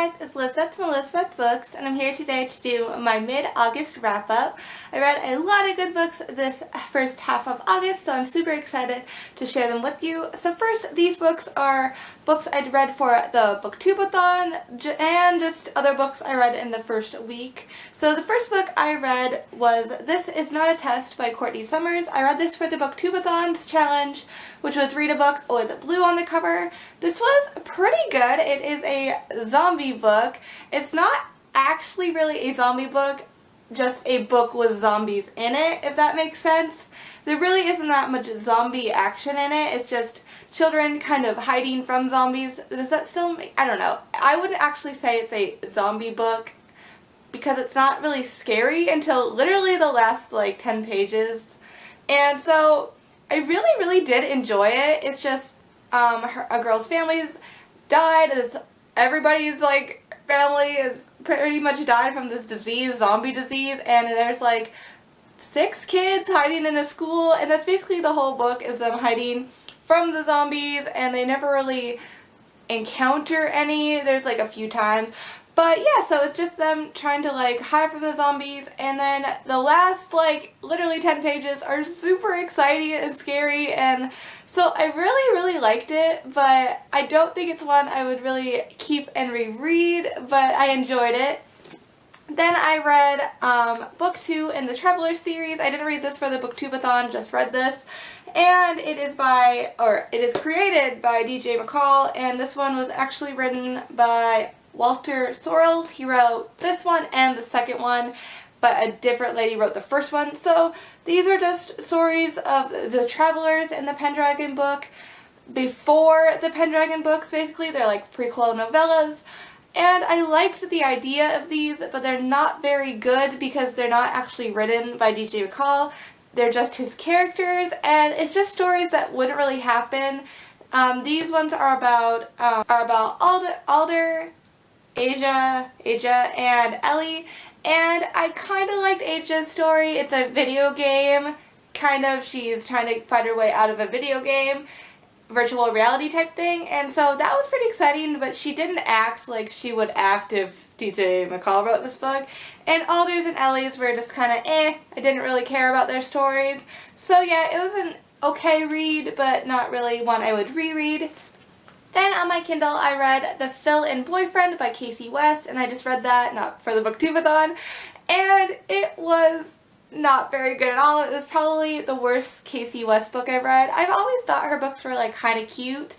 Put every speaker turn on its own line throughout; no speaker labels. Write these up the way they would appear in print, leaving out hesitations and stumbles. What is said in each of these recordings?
guys, it's Elizabeth from Elizabeth Books, and I'm here today to do my mid-August wrap-up. I read a lot of good books this first half of August, so I'm super excited to share them with you. So first, these books are books I'd read for the Booktubeathon and just other books I read in the first week. So the first book I read was This Is Not a Test by Courtney Summers. I read this for the Booktubeathon's challenge, which was read a book with blue on the cover. This was pretty good. It is a zombie book. It's not actually really a zombie book, just a book with zombies in it, if that makes sense. There really isn't that much zombie action in it. It's just children kind of hiding from zombies. Does that still make, I don't know. I wouldn't actually say it's a zombie book because it's not really scary until literally the last like 10 pages. And so I really did enjoy it. It's just a girl's family's died. Everybody's like family is pretty much died from this disease, zombie disease, and there's like 6 kids hiding in a school, and that's basically the whole book, is them hiding from the zombies, and they never really encounter any. There's like a few times. But yeah, so it's just them trying to like hide from the zombies, and then the last like literally 10 pages are super exciting and scary, and so I really liked it, but I don't think it's one I would really keep and reread, but I enjoyed it. Then I read book 2 in the Traveler series. I didn't read this for the Booktubeathon, just read this. And it is created by DJ McCall, and this one was actually written by Walter Sorrells. He wrote this one and the second one, but a different lady wrote the first one. So these are just stories of the travelers in the Pendragon book before the Pendragon books, basically. They're like prequel novellas. And I liked the idea of these, but they're not very good because they're not actually written by DJ McCall. They're just his characters, and it's just stories that wouldn't really happen. These ones are about Alder, Asia, and Ellie, and I kind of liked Asia's story. It's a video game, kind of. She's trying to find her way out of a video game, virtual reality type thing, and so that was pretty exciting, but she didn't act like she would act if DJ McCall wrote this book. And Alder's and Ellie's were just kind of I didn't really care about their stories. So yeah, it was an okay read, but not really one I would reread. Then on my Kindle I read The Fill-In Boyfriend by Casey West, and I just read that, not for the Booktubeathon, and it was not very good at all. It was probably the worst Casey West book I've read. I've always thought her books were like kind of cute,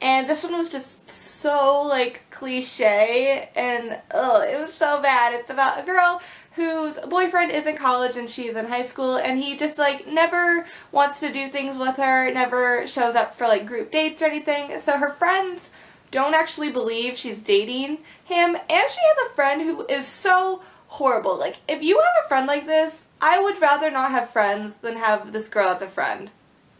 and this one was just so like cliche, and it was so bad. It's about a girl whose boyfriend is in college and she's in high school, and he just like never wants to do things with her, never shows up for like group dates or anything. So her friends don't actually believe she's dating him, and she has a friend who is so horrible. Like, if you have a friend like this, I would rather not have friends than have this girl as a friend.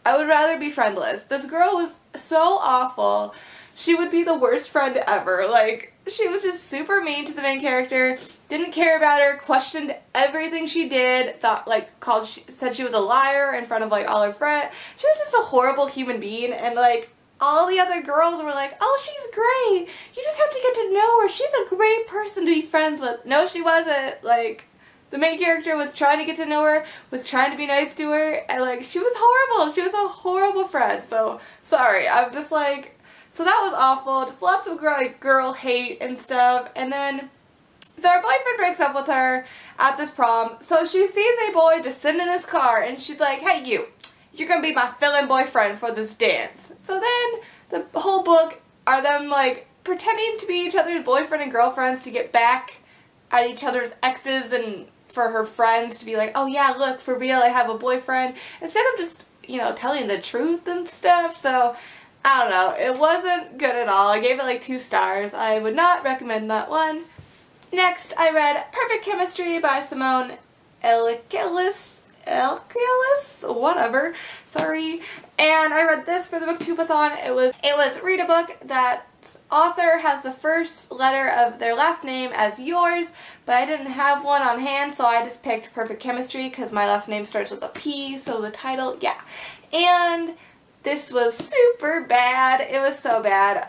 I would rather be friendless. This girl was so awful. She would be the worst friend ever. Like, she was just super mean to the main character, didn't care about her, questioned everything she did, said she was a liar in front of like all her friends. She was just a horrible human being, and like all the other girls were like, oh, she's great. You just have to get to know her. She's a great person to be friends with. No, she wasn't. Like, the main character was trying to get to know her, was trying to be nice to her, and like, she was horrible. She was a horrible friend. So, sorry. I'm just like, so that was awful. Just lots of girl hate and stuff. And then, so her boyfriend breaks up with her at this prom. So she sees a boy just sitting in his car, and she's like, hey, you're gonna be my fill-in boyfriend for this dance. So then the whole book are them like pretending to be each other's boyfriend and girlfriends to get back at each other's exes, and for her friends to be like, oh yeah, look, for real, I have a boyfriend, instead of just, telling the truth and stuff. So I don't know, it wasn't good at all. I gave it like 2 stars. I would not recommend that one. Next, I read Perfect Chemistry by Simone Elkilis, whatever, sorry. And I read this for the Booktubeathon. It was read a book that author has the first letter of their last name as yours, but I didn't have one on hand, so I just picked Perfect Chemistry because my last name starts with a P, so the title, yeah. And this was super bad. It was so bad.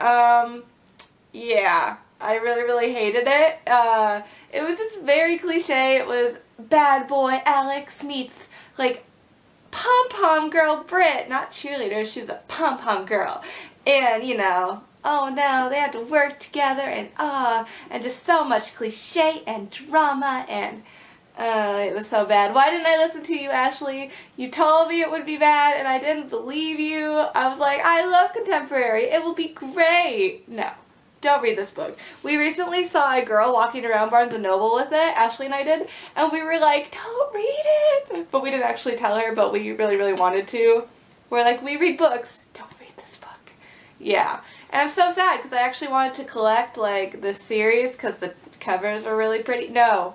Yeah. I really hated it. It was just very cliche. It was bad boy Alex meets like pom-pom girl Brit, not cheerleader, she was a pom-pom girl. And, you know, oh no, they had to work together and just so much cliche and drama and it was so bad. Why didn't I listen to you, Ashley? You told me it would be bad and I didn't believe you. I was like, I love contemporary. It will be great. No. Don't read this book. We recently saw a girl walking around Barnes & Noble with it, Ashley and I did, and we were like, don't read it! But we didn't actually tell her, but we really wanted to. We're like, we read books, don't read this book. Yeah. And I'm so sad because I actually wanted to collect like this series because the covers are really pretty. No.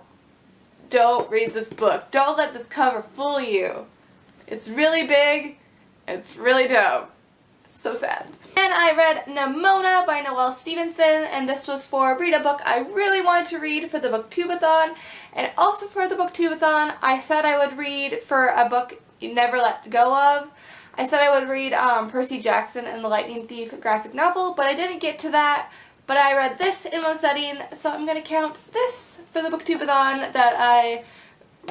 Don't read this book. Don't let this cover fool you. It's really big, and it's really dope. So sad. And I read Nimona by Noelle Stevenson, and this was for read a book I really wanted to read for the Booktubeathon. And also for the Booktubeathon, I said I would read for a book you never let go of. I said I would read Percy Jackson and the Lightning Thief graphic novel, but I didn't get to that. But I read this in one setting, so I'm going to count this for the Booktubeathon that I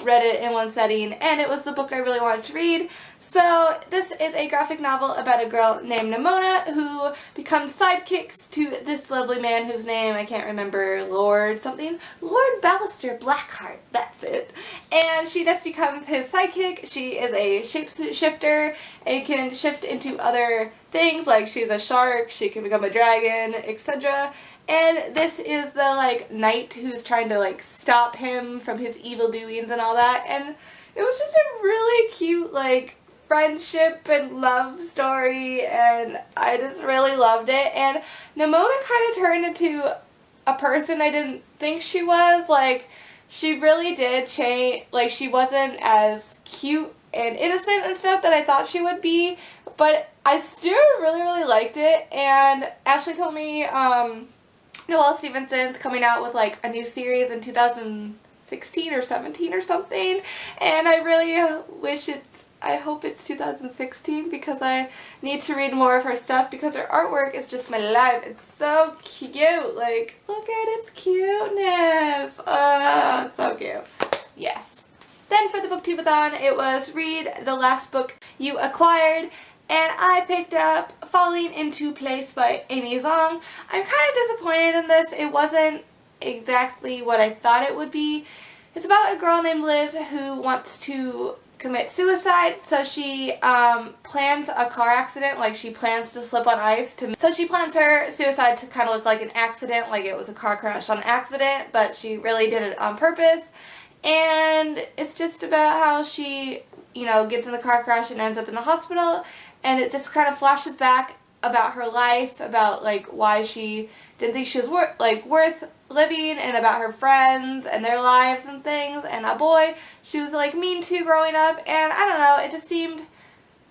read it in one setting, and it was the book I really wanted to read. So this is a graphic novel about a girl named Nimona who becomes sidekicks to this lovely man whose name I can't remember, Lord something, Lord Ballister Blackheart, that's it. And she just becomes his sidekick. She is a shapeshifter and can shift into other things, like she's a shark, she can become a dragon, etc. And this is the like knight who's trying to like stop him from his evil doings and all that. And it was just a really cute like friendship and love story, and I just really loved it. And Nimona kind of turned into a person I didn't think she was. Like, she really did change. Like, she wasn't as cute and innocent and stuff that I thought she would be, but I still really liked it. And Ashley told me Noelle Stevenson's coming out with like a new series in 2016 or 17 or something, and I really wish I hope it's 2016 because I need to read more of her stuff because her artwork is just my life. It's so cute. Like, look at its cuteness. So cute. Yes. Then for the Booktubeathon, it was read the last book you acquired, and I picked up Falling Into Place by Amy Zong. I'm kind of disappointed in this. It wasn't exactly what I thought it would be. It's about a girl named Liz who wants to commit suicide, so she plans a car accident, like she plans to slip on ice. So she plans her suicide to kind of look like an accident, like it was a car crash on accident, but she really did it on purpose. And it's just about how she, you know, gets in the car crash and ends up in the hospital, and it just kind of flashes back about her life, about like why she didn't think she was worth living, and about her friends and their lives and things, and a boy she was like mean to growing up. And I don't know, it just seemed,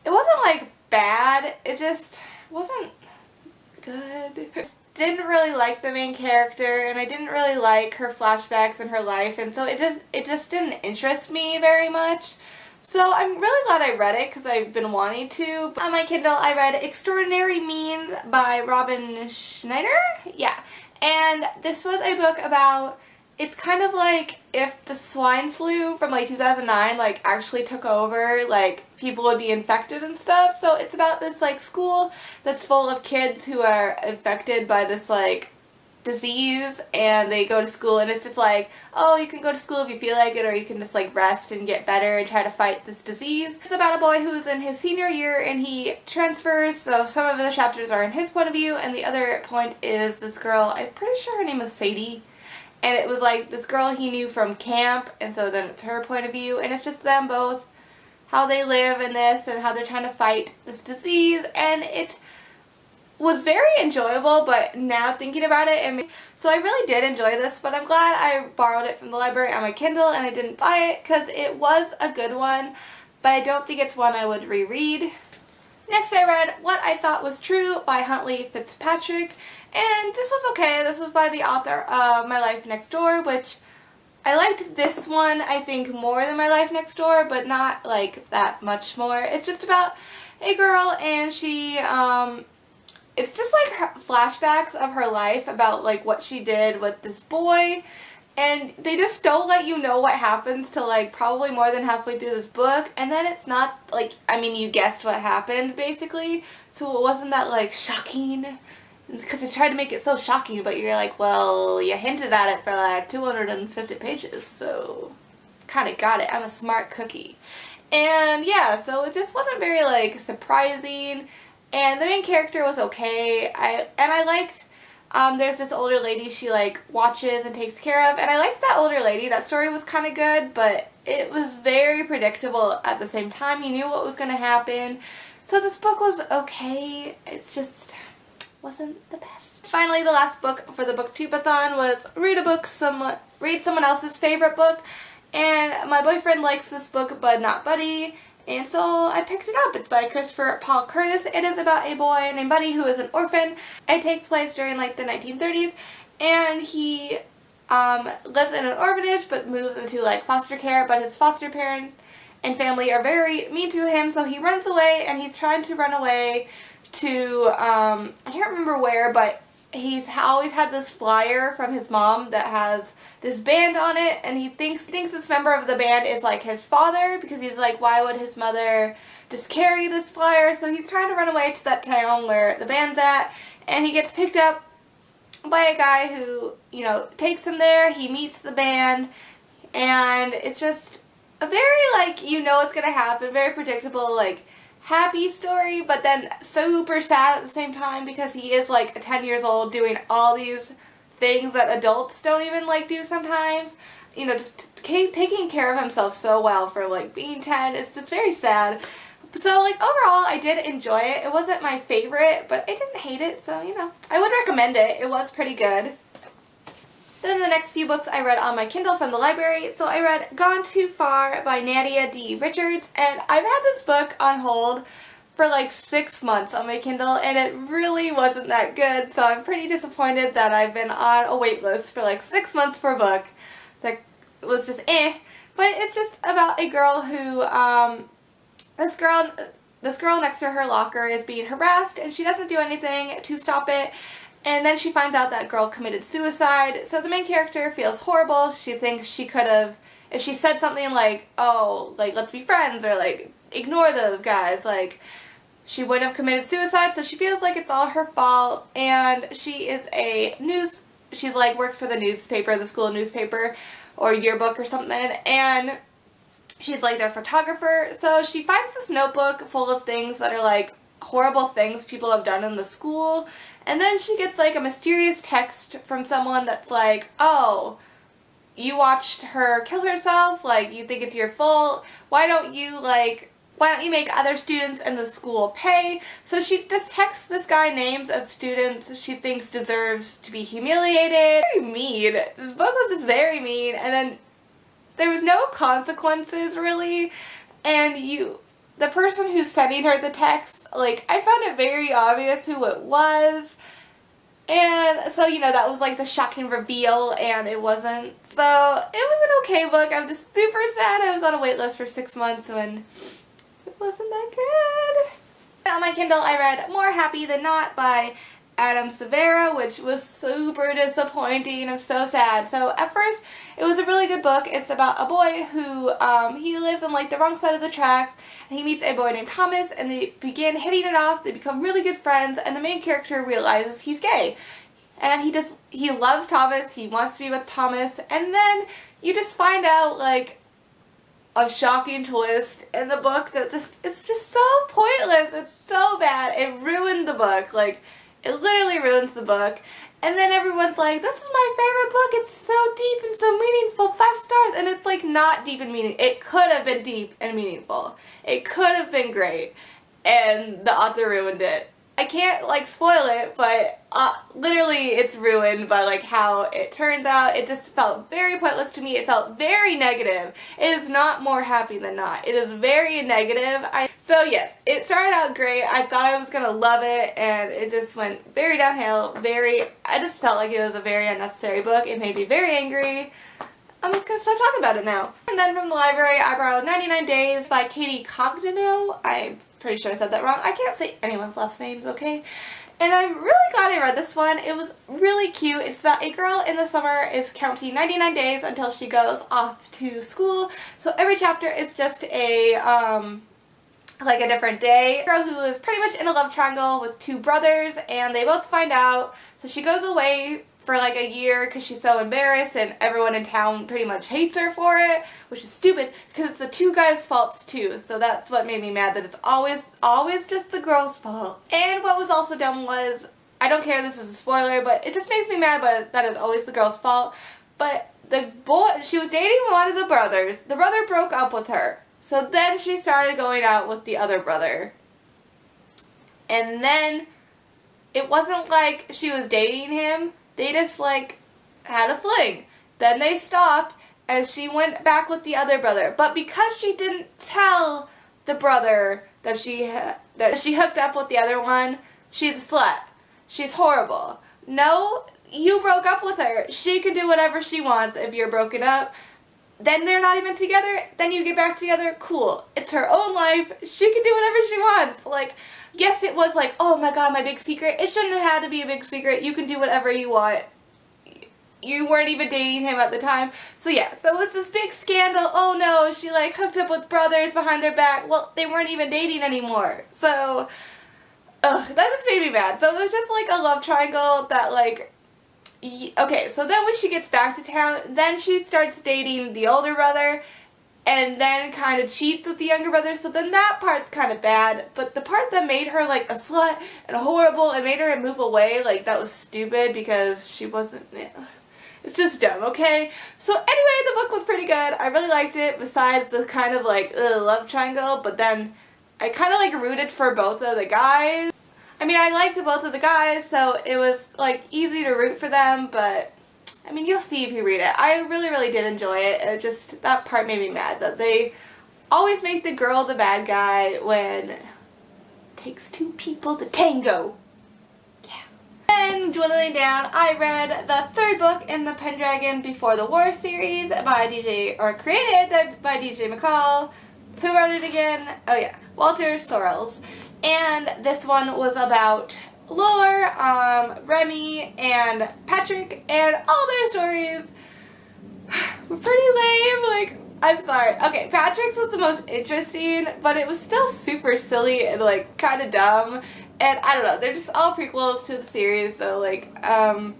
it wasn't like bad, it just wasn't good. I didn't really like the main character, and I didn't really like her flashbacks and her life, and so it just didn't interest me very much. So I'm really glad I read it because I've been wanting to. On my Kindle I read Extraordinary Means by Robin Schneider? Yeah. And this was a book about, it's kind of like if the swine flu from like 2009 like actually took over, like people would be infected and stuff. So it's about this like school that's full of kids who are infected by this like disease, and they go to school, and it's just like, oh, you can go to school if you feel like it, or you can just like rest and get better and try to fight this disease. It's about a boy who's in his senior year and he transfers, so some of the chapters are in his point of view, and the other point is this girl, I'm pretty sure her name was Sadie, and it was like this girl he knew from camp, and so then it's her point of view, and it's just them both, how they live in this and how they're trying to fight this disease. And it was very enjoyable, but now thinking about it, so I really did enjoy this, but I'm glad I borrowed it from the library on my Kindle and I didn't buy it because it was a good one, but I don't think it's one I would reread. Next I read What I Thought Was True by Huntley Fitzpatrick, and this was okay. This was by the author of My Life Next Door, which I liked this one I think more than My Life Next Door, but not like that much more. It's just about a girl, and she it's just like flashbacks of her life about like what she did with this boy, and they just don't let you know what happens till like probably more than halfway through this book, and then it's not like, I mean, you guessed what happened basically, so it wasn't that like shocking, because they tried to make it so shocking, but you're like, well, you hinted at it for like 250 pages, so kind of got it. I'm a smart cookie. And yeah, so it just wasn't very like surprising, and the main character was okay. I liked, there's this older lady she like watches and takes care of, and I liked that older lady. That story was kind of good, but it was very predictable at the same time. You knew what was going to happen. So this book was okay. It just wasn't the best. Finally, the last book for the Booktubeathon was read someone else's favorite book. And my boyfriend likes this book, but not Buddy, and so I picked it up. It's by Christopher Paul Curtis. It is about a boy named Buddy who is an orphan. It takes place during like the 1930s, and he lives in an orphanage but moves into like foster care, but his foster parent and family are very mean to him, so he runs away, and he's trying to run away to, I can't remember where, but he's always had this flyer from his mom that has this band on it, and he thinks this member of the band is like his father, because he's like, why would his mother just carry this flyer? So he's trying to run away to that town where the band's at, and he gets picked up by a guy who, you know, takes him there. He meets the band, and it's just a very, like, you know what's gonna happen, very predictable, like, happy story, but then super sad at the same time, because he is like 10 years old doing all these things that adults don't even like do sometimes. You know, just taking care of himself so well for like being 10. It's just very sad. So like overall I did enjoy it. It wasn't my favorite, but I didn't hate it, so you know, I would recommend it. It was pretty good. Then the next few books I read on my Kindle from the library. So I read Gone Too Far by Nadia D. Richards, and I've had this book on hold for like 6 months on my Kindle, and it really wasn't that good, so I'm pretty disappointed that I've been on a wait list for like 6 months for a book that was just But it's just about a girl who, this girl next to her locker is being harassed, and she doesn't do anything to stop it. And then she finds out that girl committed suicide, so the main character feels horrible. She thinks she could have, if she said something like, oh, like, let's be friends, or like, ignore those guys, like, she wouldn't have committed suicide, so she feels like it's all her fault. And she is she's like, works for the newspaper, the school newspaper, or yearbook or something, and she's like their photographer. So she finds this notebook full of things that are like horrible things people have done in the school. And then she gets like a mysterious text from someone that's like, oh, you watched her kill herself, like you think it's your fault, why don't you make other students in the school pay? So she just texts this guy names of students she thinks deserves to be humiliated. Very mean. This book was just very mean, and then there was no consequences really, and the person who's sending her the text, like, I found it very obvious who it was, and so, you know, that was like the shocking reveal, and it wasn't. So it was an okay book. I'm just super sad I was on a wait list for 6 months when it wasn't that good. And on my Kindle I read More Happy Than Not by Adam Severa, which was super disappointing. I'm so sad. So at first it was a really good book. It's about a boy who he lives on like the wrong side of the tracks, and he meets a boy named Thomas, and they begin hitting it off. They become really good friends, and the main character realizes he's gay, and he loves Thomas. He wants to be with Thomas, and then you just find out like a shocking twist in the book that it's just so pointless. It's so bad. It ruined the book. Like, it literally ruins the book. And then everyone's like, this is my favorite book. It's so deep and so meaningful. 5 stars. And it's like not deep and meaningful. It could have been deep and meaningful. It could have been great. And the author ruined it. I can't like spoil it, but literally it's ruined by like how it turns out. It just felt very pointless to me. It felt very negative. It is not More Happy Than Not. It is very negative. So yes, it started out great. I thought I was gonna love it, and it just went very downhill. I just felt like it was a very unnecessary book. It made me very angry. I'm just gonna stop talking about it now. And then from the library I borrowed 99 Days by Katie Cogdino. I'm pretty sure I said that wrong. I can't say anyone's last names, okay? And I'm really glad I read this one. It was really cute. It's about a girl in the summer is counting 99 days until she goes off to school. So every chapter is just a, like a different day. A girl who is pretty much in a love triangle with two brothers, and they both find out. So she goes away for like a year because she's so embarrassed, and everyone in town pretty much hates her for it, which is stupid because it's the two guys' faults too. So that's what made me mad, that it's always just the girl's fault. And what was also dumb was, I don't care, this is a spoiler, but it just makes me mad, but that is always the girl's fault. But the boy, she was dating one of the brothers. The brother broke up with her. So then she started going out with the other brother. And then it wasn't like she was dating him. They just, like, had a fling. Then they stopped, and she went back with the other brother. But because she didn't tell the brother that she hooked up with the other one, she's a slut. She's horrible. No, you broke up with her. She can do whatever she wants if you're broken up. Then they're not even together. Then you get back together. Cool. It's her own life. She can do whatever she wants. Like, yes, it was like, oh my god, my big secret. It shouldn't have had to be a big secret. You can do whatever you want. You weren't even dating him at the time. So yeah, so it was this big scandal. Oh no, she like hooked up with brothers behind their back. Well, they weren't even dating anymore. So, that just made me mad. So it was just like a love triangle that like, okay, so then when she gets back to town, then she starts dating the older brother, and then kind of cheats with the younger brother, so then that part's kind of bad. But the part that made her like a slut and horrible and made her move away, like that was stupid because she wasn't, it's just dumb, okay? So anyway, the book was pretty good. I really liked it, besides the kind of like love triangle, but then I kind of like rooted for both of the guys. I mean, I liked both of the guys, so it was like easy to root for them, but I mean, you'll see if you read it. I really, really did enjoy it. It just, that part made me mad, that they always make the girl the bad guy when it takes two people to tango. Yeah. Then, dwindling down, I read the third book in the Pendragon Before the War series by created by DJ McCall. Who wrote it again? Oh yeah, Walter Sorrells. And this one was about Lore, Remy, and Patrick, and all their stories were pretty lame. Like, I'm sorry. Okay, Patrick's was the most interesting, but it was still super silly and like kind of dumb. And I don't know, they're just all prequels to the series, so like, I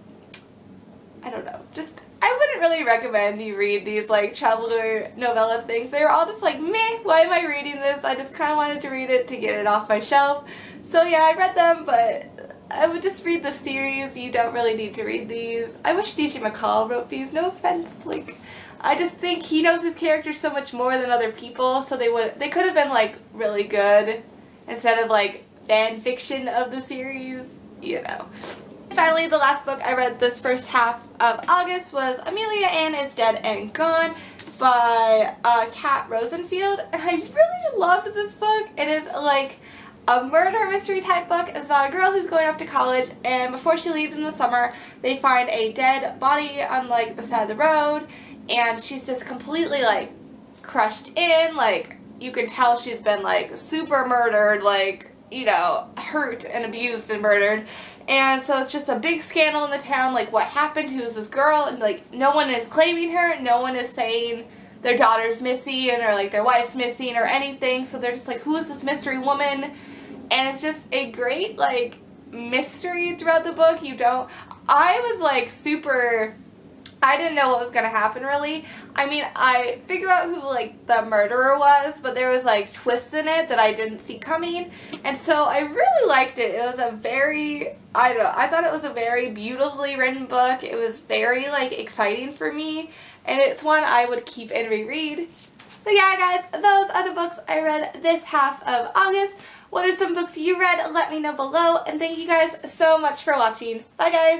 don't know, just, I wouldn't really recommend you read these like childhood novella things. They were all just like, meh, why am I reading this? I just kind of wanted to read it to get it off my shelf. So yeah, I read them, but I would just read the series. You don't really need to read these. I wish DJ McCall wrote these, no offense. Like, I just think he knows his characters so much more than other people, so they could have been like really good instead of like fan fiction of the series, you know. Finally, the last book I read this first half of August was Amelia Ann is Dead and Gone by Kat Rosenfield, and I really loved this book. It is like a murder mystery type book. It's about a girl who's going off to college, and before she leaves in the summer, they find a dead body on like the side of the road, and she's just completely like crushed in. Like, you can tell she's been like super murdered, like, you know, hurt and abused and murdered. And so it's just a big scandal in the town, like what happened, who's this girl, and like no one is claiming her, no one is saying their daughter's missing or like their wife's missing or anything, so they're just like, who is this mystery woman? And it's just a great like mystery throughout the book. I was like super, I didn't know what was going to happen really. I mean, I figured out who like the murderer was, but there was like twists in it that I didn't see coming. And so I really liked it. It was a very, I don't know, I thought it was a very beautifully written book. It was very like exciting for me, and it's one I would keep and reread. So yeah guys, those are the books I read this half of August. What are some books you read? Let me know below, and thank you guys so much for watching. Bye guys!